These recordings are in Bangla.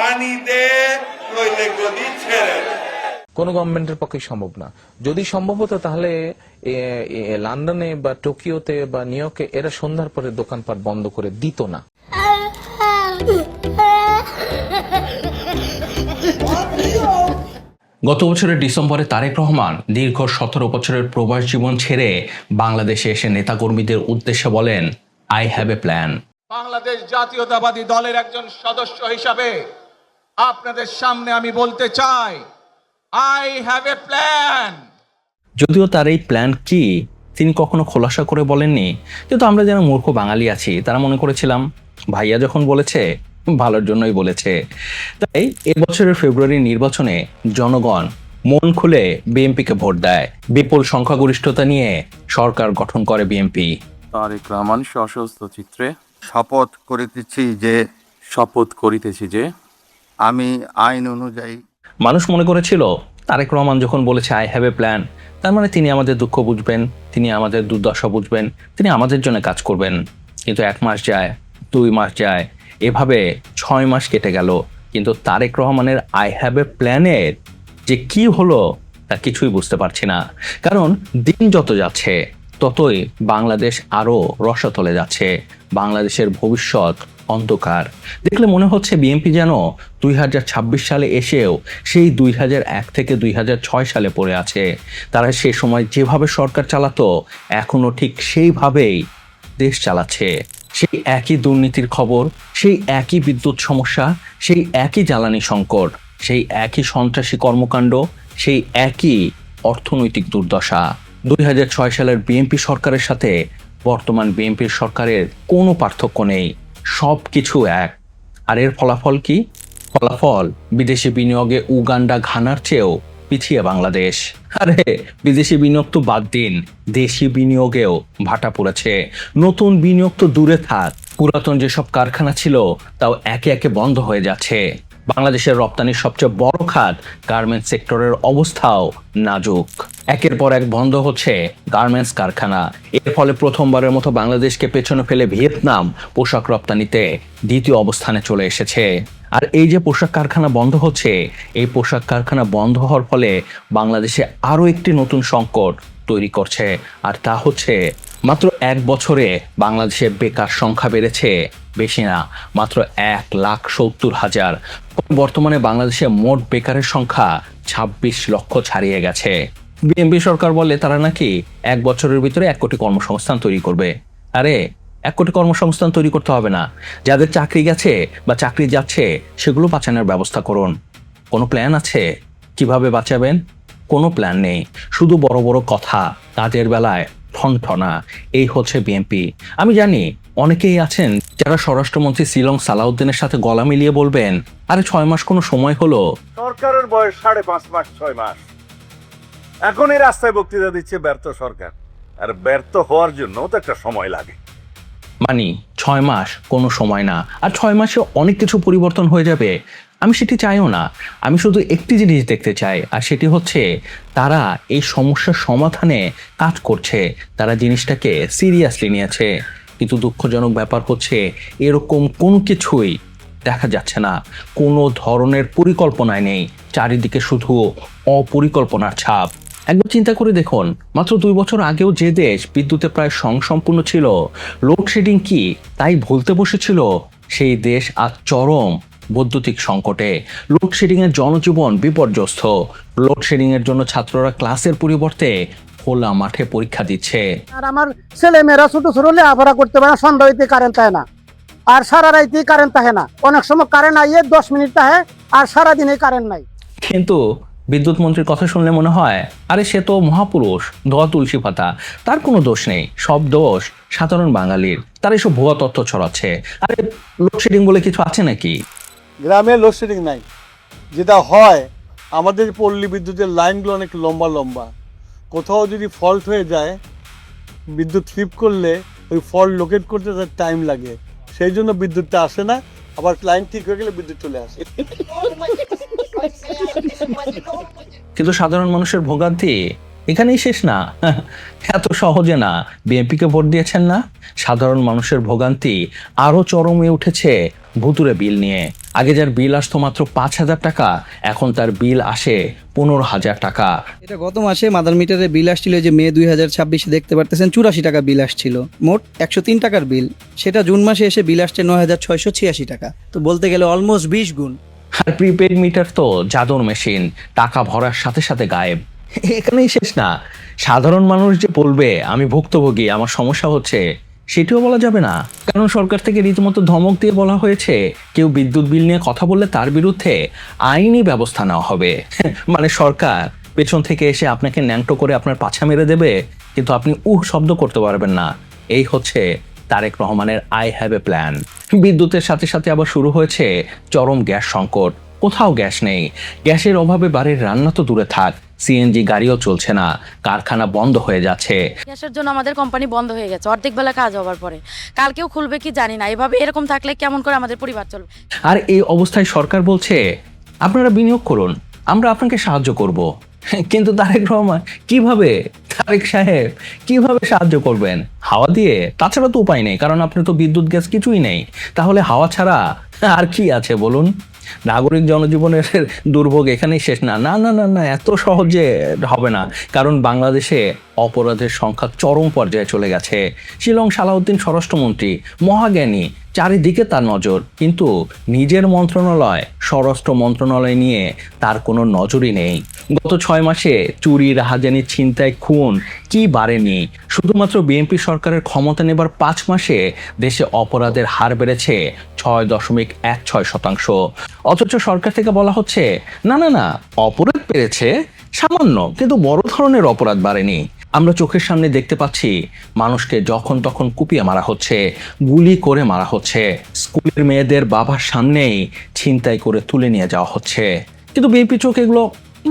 পানি দে নইলে গদি ছেড়ে দে। কোনো গভর্নমেন্টের পক্ষে সম্ভব না। যদি সম্ভব হতো তাহলে লন্ডনে বা টোকিওতে বা নিউ ইয়র্কে এরা সন্ধ্যার পরে দোকানপাট বন্ধ করে দিত না। গত বছরের ডিসেম্বরে তারেক রহমান দীর্ঘ 17 বছরের প্রবাস জীবন ছেড়ে বাংলাদেশে এসে নেতাকর্মীদের উদ্দেশ্যে বলেন, I have a plan. Bangladesh জাতীয়তাবাদী দলের একজন সদস্য হিসাবে আপনাদের সামনে আমি বলতে চাই, আই হ্যাভ এ প্ল্যান। যদিও তার এই প্ল্যান কি তিনি কখনো খোলাসা করে বলেননি, কিন্তু আমরা যারা মূর্খ বাঙালি আছি তারা মনে করেছিলাম ভাইয়া যখন বলেছে ভালোর জন্যই বলেছে। তাই এবছরের ফেব্রুয়ারি নির্বাচনে জনগণ মন খুলে বিএনপিকে ভোট দেয়। বিপুল সংখ্যাগরিষ্ঠতা নিয়ে সরকার গঠন করে বিএনপি। তারেক রহমান সশস্ত্র চিত্রে শপথ করিতেছি যে আমি আইন অনুযায়ী। মানুষ মনে করেছিল তারেক রহমান যখন বলেছে আই হ্যাভ এ প্ল্যান, তার মানে তিনি আমাদের দুঃখ বুঝবেন, তিনি আমাদের দুর্দশা বুঝবেন, তিনি আমাদের জন্য কাজ করবেন। কিন্তু 1 মাস যায়, 2 মাস যায়, এভাবে 6 মাস কেটে গেল, কিন্তু তারেক রহমানের আই হ্যাভ এ প্ল্যানের যে কি হলো তা কিছুই বুঝতে পারছি না। কারণ দিন যত যাচ্ছে ততই বাংলাদেশ আরো রসাতলে যাচ্ছে, বাংলাদেশের ভবিষ্যৎ অন্ধকার। দেখলে মনে হচ্ছে বিএনপি যেন 2026 সালে এসেও সেই 2001 থেকে 2006 সালে পড়ে আছে। তারা সে সময় যেভাবে সরকার চালাতো এখনো ঠিক সেইভাবেই দেশ চালাচ্ছে। সেই একই দুর্নীতির খবর, সেই একই বিদ্যুৎ সমস্যা, সেই একই জ্বালানি সংকট, সেই একই সন্ত্রাসী কর্মকাণ্ড, সেই একই অর্থনৈতিক দুর্দশা। 2006 সালের বিএনপি সরকারের সাথে বর্তমান বিএনপির সরকারের কোনো পার্থক্য নেই, সব কিছু এক। আর এর ফলাফল কি? ফলাফল বিদেশি বিনিয়োগে উগান্ডা, ঘানার চেয়েও পিছিয়ে বাংলাদেশ। আরে বিদেশি বিনিয়োগ তো বাদ দিন, দেশি বিনিয়োগেও ভাটা পড়েছে। নতুন বিনিয়োগ তো দূরে থাক, পুরাতন যেসব কারখানা ছিল তাও একে একে বন্ধ হয়ে যাচ্ছে। বাংলাদেশের রপ্তানির সবচেয়ে বড় খাত গার্মেন্টস সেক্টরের অবস্থাও নাজুক। একের পর এক বন্ধ হচ্ছে গার্মেন্টস কারখানা। এর ফলে প্রথমবারের মতো বাংলাদেশকে পেছনে ফেলে ভিয়েতনাম পোশাক রপ্তানিতে 2য় অবস্থানে চলে এসেছে। আর এই যে পোশাক কারখানা বন্ধ হচ্ছে, এই পোশাক কারখানা বন্ধ হওয়ার ফলে বাংলাদেশে আরো একটি নতুন সংকট তৈরি করছে। আর তা হচ্ছে মাত্র 1 বছরে বাংলাদেশের বেকার সংখ্যা বেড়েছে বেশি না, মাত্র 1,70,000। বর্তমানে বাংলাদেশে মোট বেকারের সংখ্যা 26 লক্ষ ছাড়িয়ে গেছে। বিএনপি সরকার বলে তারা নাকি 1 বছরের ভিতরে 1 কোটি কর্মসংস্থান তৈরি করবে। আরে 1 কোটি কর্মসংস্থান তৈরি করতে হবে না, যাদের চাকরি গেছে বা চাকরি যাচ্ছে সেগুলো বাঁচানোর ব্যবস্থা করুন। কোনো প্ল্যান আছে কিভাবে বাঁচাবেন? কোনো প্ল্যান নেই, শুধু বড় বড় কথা, কাজের বেলায় ঠনঠনা। এই হচ্ছে বিএনপি। আমি জানি অনেকেই আছেন যারা স্বরাষ্ট্রমন্ত্রী শিলং সালাউদ্দিনের সাথে গলা মিলিয়ে বলবেন, আরে 6 মাস কোনো সময় হলো? সরকারের বয়স 5.5 মাস 6 মাস। এখন এই রাস্তায় বক্তৃতা দিচ্ছে ব্যর্থ সরকার, আর ব্যর্থ হওয়ার জন্য তো একটা সময় লাগে। মানে 6 মাস কোনো সময় না, আর 6 মাসে অনেক কিছু পরিবর্তন হয়ে যাবে। আমি সেটি চাইও না, আমি শুধু একটি জিনিস দেখতে চাই, আর সেটি হচ্ছে তারা এই সমস্যার সমাধানে কাজ করছে, তারা জিনিসটাকে সিরিয়াসলি নিয়েছে। কিন্তু দুঃখজনক ব্যাপার হচ্ছে এরকম কোনো কিছুই দেখা যাচ্ছে না, কোনো ধরনের পরিকল্পনায় নেই, চারিদিকে শুধু অপরিকল্পনার ছাপ। একবার চিন্তা করে দেখুন, মাত্র 2 বছর আগেও যে দেশ বিদ্যুতে প্রায় স্বয়ংসম্পূর্ণ ছিল, লোডশেডিং কি তাই ভুলতে বসেছিল, সেই দেশ আজ চরম বৈদ্যুতিক সংকটে। লোডশেডিং এর জনজীবন বিপর্যস্ত। লোডশেডিং এর জন্য ছাত্ররা ক্লাসের পরিবর্তে খোলা মাঠে পরীক্ষা দিচ্ছে। আর আমার ছেলে মেয়েরা ছোট ছোট লেখাপড়া করতে পারে না, সন্ধ্যা হইতে কারেন্ট থাকে না, আর সারা রাইতে কারেন্ট থাকে না। অনেক সময় কারেন্ট আইয়ে 10 মিনিট থাকে, আর সারাদিনে কারেন্ট নাই। কিন্তু বিদ্যুৎ মন্ত্রীর কথা শুনলে মনে হয় আরে সে তো মহাপুরুষ, ধোয়া তুলসী পাতা, তার কোনো দোষ নেই, সব দোষ সাধারণ বাঙালির। তারা এসব ভুয়া তথ্য ছড়াচ্ছে। আরে লোডশেডিং বলে কিছু আছে নাকি? গ্রামে লোডশেডিং নাই, যেটা হয় আমাদের পল্লী বিদ্যুতের লাইনগুলো অনেক লম্বা লম্বা। কোথাও যদি ফল্ট হয়ে যায়, বিদ্যুৎ ফ্লিপ করলে ওই ফল্ট লোকেট করতে তার টাইম লাগে, সেই জন্য বিদ্যুৎটা আসে না। আবার লাইন ঠিক হয়ে গেলে বিদ্যুৎ চলে আসে। কিন্তু সাধারণ মানুষের ভোগান্তি এখানেই শেষ না, এত সহজে না। বিএনপিকে ভোট দিয়েছেন না, সাধারণ মানুষের ভোগান্তি আরো চরমে উঠেছে ভুতুরে বিল নিয়ে। আগে যার বিল আসতো মাত্র 5,000 টাকা, এখন তার বিল আসে 15,000 টাকা। এটা গত মাসে মাদার মিটারে বিল আসছিল, যে মে 2026 দেখতে পারতেছেন 84 টাকা বিল আসছিল, মোট 103 টাকার বিল। সেটা জুন মাসে এসে বিল আসছে 9,686 টাকা, তো বলতে গেলে অলমোস্ট 20 গুণ। আর প্রিপেড মিটার তো জাদুর মেশিন, টাকা ভরার সাথে সাথে গায়েব। এখানেই শেষ না, সাধারণ মানুষ যে বলবে আমি ভুক্তভোগী, আমার সমস্যা হচ্ছে, সেটিও বলা যাবে না। কারণ সরকার থেকে রীতিমতো ধমক দিয়ে বলা হয়েছে কেউ বিদ্যুৎ বিল নিয়ে কথা বললে তার বিরুদ্ধে আইনি ব্যবস্থা নেওয়া হবে। মানে সরকার পেছন থেকে এসে আপনাকে ন্যাংটো করে আপনার পাছা মেরে দেবে, কিন্তু আপনি শব্দ করতে পারবেন না। এই হচ্ছে তারেক রহমানের আই হ্যাভ এ প্ল্যান। বিদ্যুতের সাথে সাথে আবার শুরু হয়েছে চরম গ্যাস সংকট। কোথাও গ্যাস নেই, গ্যাসের অভাবে বাড়ির রান্না তো দূরে থাক, সিএনজি গাড়িও চলছে না, কারখানা বন্ধ হয়ে যাচ্ছে। গ্যাসের জন্য আমাদের কোম্পানি বন্ধ হয়ে গেছে অর্ধেক বেলা কাজ হওয়ার পরে, কালকেও খুলবে কি জানি না। এভাবে এরকম থাকলে কেমন করে আমাদের পরিবার চলবে? আর এই অবস্থায় সরকার বলছে আপনারা বিনিয়োগ করুন, আমরা আপনাকে সাহায্য করব। কিন্তু তারেক রহমান কিভাবে, তারেক সাহেব কিভাবে সাহায্য করবেন? হাওয়া দিয়ে? তাছাড়া তো উপায় নেই, কারণ আপনি তো বিদ্যুৎ গ্যাস কিছুই নেই। তাহলে হাওয়া ছাড়া আর কি আছে বলুন? নাগরিক জনজীবনের দুর্ভোগ এখানেই শেষ না। না না না না, এত সহজে হবে না, কারণ বাংলাদেশে অপরাধের সংখ্যা চরম পর্যায়ে চলে গেছে। শিলং সালাউদ্দিন স্বরাষ্ট্রমন্ত্রী মহাজ্ঞানী, চারিদিকে তার নজর, কিন্তু নিজের মন্ত্রণালয় স্বরাষ্ট্র মন্ত্রণালয় নিয়ে তার কোনো নজরই নেই। গত 6 মাসে চুরি, রাহাজানি, ছিনতাই, খুন কি বাড়েনি? শুধুমাত্র বিএনপি সরকারের ক্ষমতা নেবার 5 মাসে দেশে অপরাধের হার বেড়েছে 6.16%। অথচ সরকার থেকে বলা হচ্ছে না না না, অপরাধ বেড়েছে সামান্য, কিন্তু বড় ধরনের অপরাধ বাড়েনি। আমরা চোখের সামনে দেখতে পাচ্ছি মানুষকে যখন তখন কুপিয়ে মারা হচ্ছে, গুলি করে মারা হচ্ছে, স্কুলের মেয়েদের বাবার সামনেই ছিনতাই করে তুলে নিয়ে যাওয়া হচ্ছে। কিন্তু বিএনপি চোখে এগুলো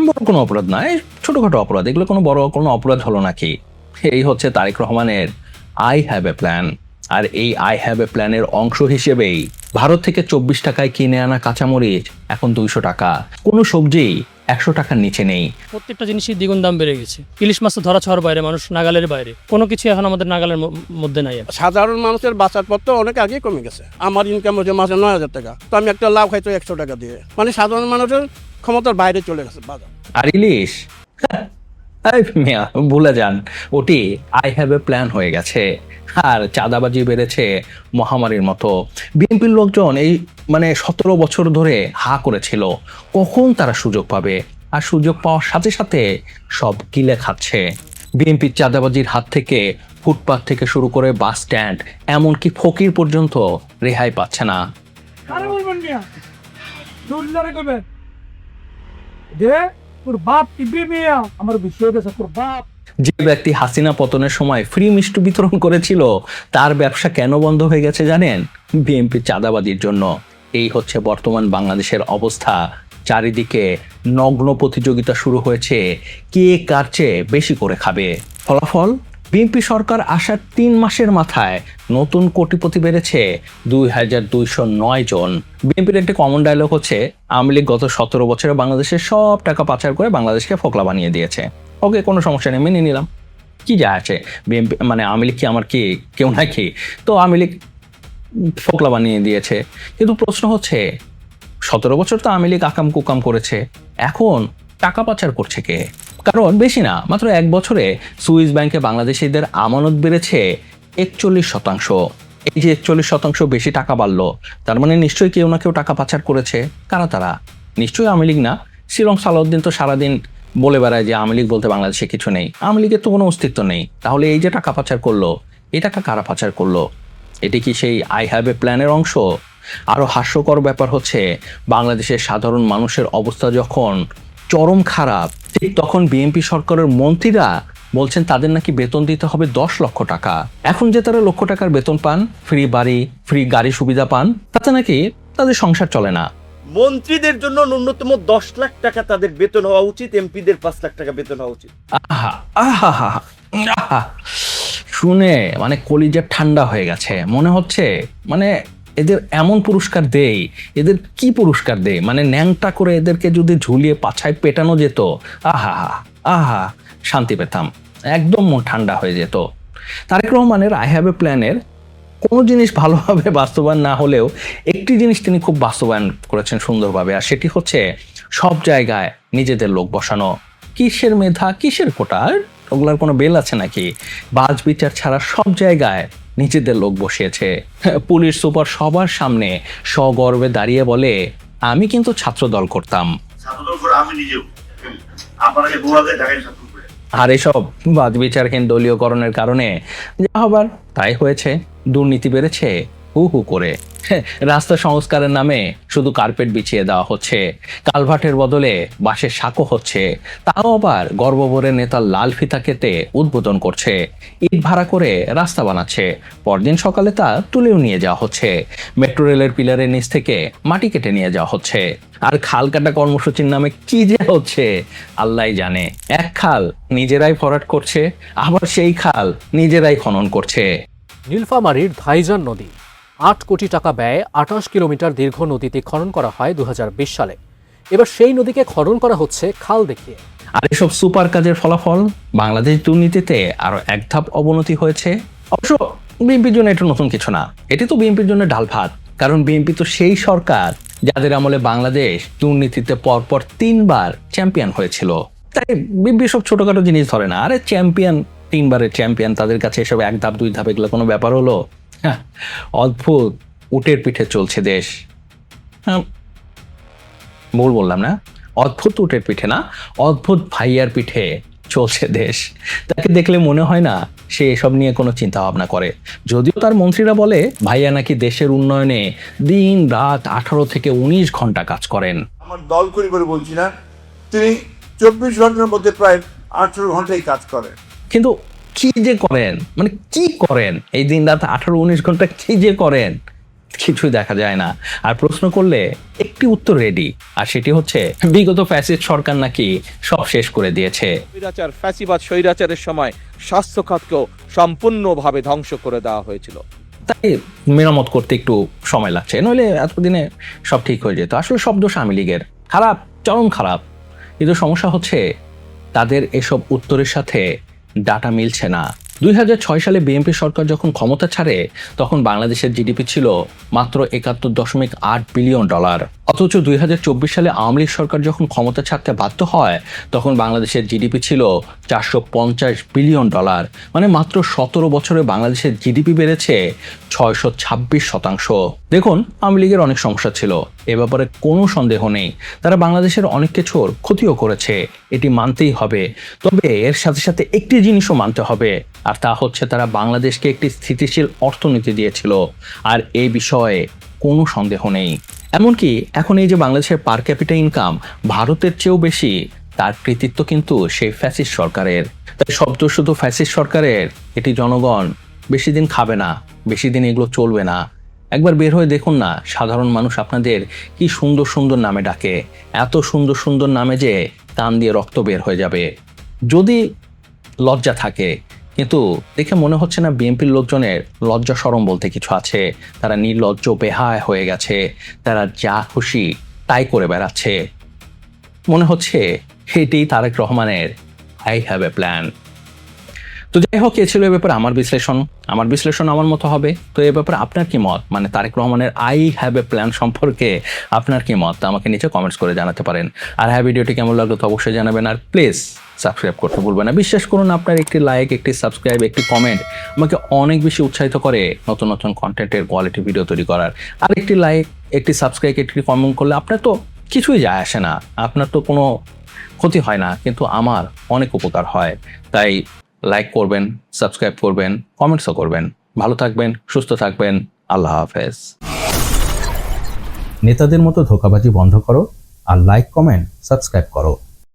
বড় কোনো অপরাধ নয়, ছোটখাটো অপরাধ, এগুলো কোনো বড় কোনো অপরাধ হলো নাকি? এই হচ্ছে তারেক রহমানের আই হ্যাভ এ প্ল্যান। আর এই আই হ্যাভ এ প্ল্যানের অংশ হিসেবেই ভারত থেকে 24 টাকায় কিনে আনা কাঁচামরিচ এখন 200 টাকা, কোনো সবজি 100 টাকার নিচে নেই। প্রত্যেকটা জিনিসই দ্বিগুণ দাম বেড়ে গেছে। ইলিশ মাছ তো ধরা ছোঁয়ার বাইরে, মানুষ নাগালের বাইরে, কোনো কিছু এখন আমাদের নাগালের মধ্যে নাই। সাধারণ মানুষের বাঁচার পথ তো অনেক আগেই কমে গেছে। আমার ইনকাম হচ্ছে মাসে 9,000 টাকা, তো আমি একটা লাভ খাইতো 100 টাকা দিয়ে। মানে সাধারণ মানুষের ক্ষমতার বাইরে চলে গেছে বাজার। আর ইলিশ ভুলে যান, ওটি আই হ্যাভ এ প্ল্যান হয়ে গেছে। আর চাঁদাবাজি বেড়েছে মহামারীর মতো। বিএনপির লোকজন এই 17 বছর ধরে হা করেছিল কখন তারা সুযোগ পাবে, আর সুযোগ পাওয়ার সাথে সাথে সব গিলে খাচ্ছে। বিএনপির চাঁদাবাজির হাত থেকে ফুটপাত থেকে শুরু করে বাস স্ট্যান্ড, এমনকি ফকির পর্যন্ত রেহাই পাচ্ছে না। যে ব্যক্তি হাসিনা পতনের সময় ফ্রি মিষ্টি বিতরণ করেছিল, তার ব্যবসা কেন বন্ধ হয়ে গেছে জানেন? বিএনপি চাঁদাবাজির জন্য। এই হচ্ছে বর্তমান বাংলাদেশের অবস্থা। চারিদিকে নগ্ন প্রতিযোগিতা শুরু হয়েছে, কে কার চেয়ে বেশি করে খাবে। ফলাফল, বিএনপি সরকার আসার 3 মাসের মাথায় নতুন কোটিপতি বেড়েছে 2209 জন। বিএনপির একটি কমন ডায়লগ হচ্ছে আওয়ামী লীগ গত 17 বছরে বাংলাদেশের সব টাকা পাচার করে বাংলাদেশকে ফোকলা বানিয়ে দিয়েছে। ওকে, কোনো সমস্যা নেই, মেনে নিলাম, কি যা আছে। বিএনপি আওয়ামী লীগ কি আমার কি কেউ নাকি? তো আওয়ামী লীগ ফোকলা বানিয়ে দিয়েছে, কিন্তু প্রশ্ন হচ্ছে 17 বছর তো আওয়ামী লীগ আকাম কুকাম করেছে, এখন টাকা পাচার করছে কে? কারণ বেশি না, মাত্র 1 বছরে সুইস ব্যাংকে বাংলাদেশিদের আমানত বেড়েছে 41%। এই যে 41% বেশি টাকা বাড়লো, তার মানে নিশ্চয়ই কেউ না কেউ টাকা পাচার করেছে। কারা তারা? নিশ্চয়ই আওয়ামী লীগ না। শিলং সালাউদ্দিন তো সারাদিন বলে বেড়ায় যে আওয়ামী লীগ বলতে বাংলাদেশে কিছু নেই, আওয়ামী লীগের তো কোনো অস্তিত্ব নেই। তাহলে এই যে টাকা পাচার করলো, এই টাকা কারা পাচার করলো? এটি কি সেই আই হ্যাভ এ প্ল্যানের অংশ? আরো হাস্যকর ব্যাপার হচ্ছে, বাংলাদেশের সাধারণ মানুষের অবস্থা যখন চরম খারাপ, ঠিক তখন বিএনপি সরকারের মন্ত্রীরা বলছেন তাদের নাকি বেতন দিতে হবে 10 লক্ষ টাকা। এখন যে তারা লক্ষ টাকার বেতন পান, ফ্রি বাড়ি, ফ্রি গাড়ি সুবিধা পান, তাতে নাকি তাদের সংসার চলে না। মন্ত্রীদের জন্য ন্যূনতম 10 লাখ টাকা তাদের বেতন হওয়া উচিত, এমপিদের 5 লাখ টাকা বেতন হওয়া উচিত। আহা আহা আহা, শুনে কলিজা ঠান্ডা হয়ে গেছে। মনে হচ্ছে এদের এমন পুরস্কার দেই, এদের কি পুরস্কার দেই? ন্যাংটা করে এদেরকে যদি ঝুলিয়ে পাছায় পেটানো যেত, আহা আহা, শান্তি পেতাম, একদম মন ঠান্ডা হয়ে যেত। তারেক রহমানের আই হ্যাভ এ প্ল্যানের কোনো জিনিস ভালোভাবে বাস্তবায়ন না হলেও একটি জিনিস তিনি খুব বাস্তবায়ন করেছেন সুন্দরভাবে, আর সেটি হচ্ছে সব জায়গায় নিজেদের লোক বসানো। কিসের মেধা, কিসের কোটা, ওগুলার কোনো বেল আছে নাকি? বাজ বিচার ছাড়া সব জায়গায় নিজেদের লোক বসিয়েছে। পুলিশ সুপার সবার সামনে সগর্বে দাঁড়িয়ে বলে, আমি কিন্তু ছাত্র দল করতাম। আর এসব বাদ বিচারহীন দলীয়করণের কারণে যা হবার তাই হয়েছে। দুর্নীতি বেড়েছে হু হু করে। রাস্তা সংস্কারের নামে শুধু কার্পেট বিছিয়ে দেওয়া হচ্ছে, কালভার্টের বদলে বাঁশের সাঁকো হচ্ছে, তাও আবার গর্বভরে নেতার লাল ফিতা কেটে উদ্বোধন করছে, ইট ভাড়া করে রাস্তা বানাচ্ছে, পরদিন সকালে তা তুলেও নিয়ে যাওয়া হচ্ছে, মেট্রো রেলের পিলারের নিচ থেকে মাটি কেটে নিয়ে যাওয়া হচ্ছে। আর খাল কাটা কর্মসূচির নামে কি যে হচ্ছে আল্লাহ জানে। এক খাল নিজেরাই ভরাট করছে, আবার সেই খাল নিজেরাই খনন করছে। নীলফামারীর ধাইজান নদী ৮ কোটি টাকা ব্যয়ে ২৮ কিলোমিটার দীর্ঘ নদীতে খনন করা হয় ২০২০ সালে। এবার সেই নদীকে খনন করা হচ্ছে খাল দেখিয়ে। আর এসব সুপার কাজের ফলাফল বাংলাদেশ দুর্নীতিতে আরো এক ধাপ অবনতি হয়েছে। অবশ্য বিএনপির জন্য এটা নতুন কিছু না, এটি তো বিএনপির জন্য ডাল ভাত। কারণ বিএনপি তো সেই সরকার যাদের আমলে বাংলাদেশ দুর্নীতিতে পরপর ৩ বার চ্যাম্পিয়ন হয়েছিল। তাই বিএনপি সব ছোটখাটো জিনিস ধরে না। আরে চ্যাম্পিয়ন, 3 বারের চ্যাম্পিয়ন, তাদের কাছে এসব 1 ধাপ 2 ধাপ এগুলো কোনো ব্যাপার হলো? অদ্ভুত উটের পিঠে চলছে দেশ। ভুল বললাম না? অদ্ভুত উটের পিঠে না, অদ্ভুত ভাইয়ার পিঠে চলছে দেশ। তাকে দেখলে মনে হয় না সে এসব নিয়ে কোনো চিন্তা ভাবনা করে। যদিও তার মন্ত্রীরা বলে ভাইয়া নাকি দেশের উন্নয়নে দিন রাত 18 থেকে 19 ঘন্টা কাজ করেন। আমার দল করে বলছি না, তিনি 24 ঘন্টার মধ্যে প্রায় 18 ঘন্টাই কাজ করেন। কিন্তু কি যে করেন, মানে কি করেন এই দিন রাত 18-19 ঘন্টা, কি যে করেন কিছুই দেখা যায় না। আর প্রশ্ন করলে একটি উত্তর রেডি, আর সেটি হচ্ছে বিগত ফ্যাসিস্ট সরকার নাকি সব শেষ করে দিয়েছে। স্বৈরাচার ফ্যাসিবাদ স্বৈরাচারের সময় স্বাস্থ্য খাতকেও সম্পূর্ণভাবে ধ্বংস করে দেওয়া হয়েছিল। তাই মেরামত করতে একটু সময় লাগছে, নইলে এতদিনে সব ঠিক হয়ে যেত। আসলে সব দোষ আওয়ামী লীগের, খারাপ, চরম খারাপ। কিন্তু সমস্যা হচ্ছে তাদের এসব উত্তরের সাথে ডাটা মিলছে না। 2006 সালে বিএনপি সরকার যখন ক্ষমতা ছাড়ে তখন বাংলাদেশের জিডিপি ছিল মাত্র $71.8 বিলিয়ন। অথচ 2024 সালে আওয়ামী লীগ সরকার যখন ক্ষমতা ছাড়তে বাধ্য হয় তখন বাংলাদেশের জিডিপি ছিল $450 বিলিয়ন। মানে মাত্র 17 বছরে বাংলাদেশের জিডিপি বেড়েছে 626%। দেখুন, আওয়ামী লীগের অনেক সমস্যা ছিল, এ ব্যাপারে কোনো সন্দেহ নেই। তারা বাংলাদেশের অনেক কিছুর ক্ষতিও করেছে, এটি মানতেই হবে। তবে এর সাথে সাথে একটি জিনিসও মানতে হবে, আর তা হচ্ছে তারা বাংলাদেশকে একটি স্থিতিশীল অর্থনীতি দিয়েছিল, আর এই বিষয়ে কোনো সন্দেহ নেই। এমনকি এখন এই যে বাংলাদেশের পার ক্যাপিটা ইনকাম ভারতের চেয়েও বেশি, তার কৃতিত্ব কিন্তু সেই ফ্যাসিস্ট সরকারের। তাই শব্দ শুধু ফ্যাসিস্ট সরকারের, এটি জনগণ বেশি দিন খাবে না, বেশি দিন এগুলো চলবে না। একবার বের হয়ে দেখুন না, সাধারণ মানুষ আপনাদের কি সুন্দর সুন্দর নামে ডাকে, এত সুন্দর সুন্দর নামে যে কান দিয়ে রক্ত বের হয়ে যাবে। যদি লজ্জা থাকে, কিন্তু দেখে মনে হচ্ছে না বিএনপির লোকজনের লজ্জা শরম বলতে কিছু আছে। তারা নির্লজ্জ, বেহায় হয়ে গেছে, তারা যা খুশি তাই করে বেড়াচ্ছে। মনে হচ্ছে এটি তারেক রহমানের আই হ্যাভ এ প্ল্যান। তো যাই হোক, এ ছিল এ ব্যাপারে আমার বিশ্লেষণ আমার মতো হবে। তো এ ব্যাপারে আপনার কি মত, মানে তারেক রহমানের আই হ্যাভ এ প্ল্যান সম্পর্কে আপনার কি মত, আমাকে নিচে কমেন্টস করে জানাতে পারেন। আর হ্যাঁ, ভিডিওটি কেমন লাগলো তো অবশ্যই জানাবেন, আর প্লিজ সাবস্ক্রাইব করতে ভুলবেন না। বিশ্বাস করুন, আপনার একটি লাইক, একটি সাবস্ক্রাইব, একটি কমেন্ট আমাকে অনেক বেশি উৎসাহিত করে নতুন নতুন কন্টেন্টের কোয়ালিটি ভিডিও তৈরি করার। আর একটি লাইক, একটি সাবস্ক্রাইব, একটি কমেন্ট করলে আপনার তো কিছুই যায় আসে না, আপনার তো কোনো ক্ষতি হয় না, কিন্তু আমার অনেক উপকার হয়। তাই লাইক করবেন, সাবস্ক্রাইব করবেন, কমেন্টসও করবেন। ভালো থাকবেন, সুস্থ থাকবেন। আল্লাহ হাফেজ। নেতাদের মতো ধোঁকাবাজি বন্ধ করো, আর লাইক, কমেন্ট, সাবস্ক্রাইব করো।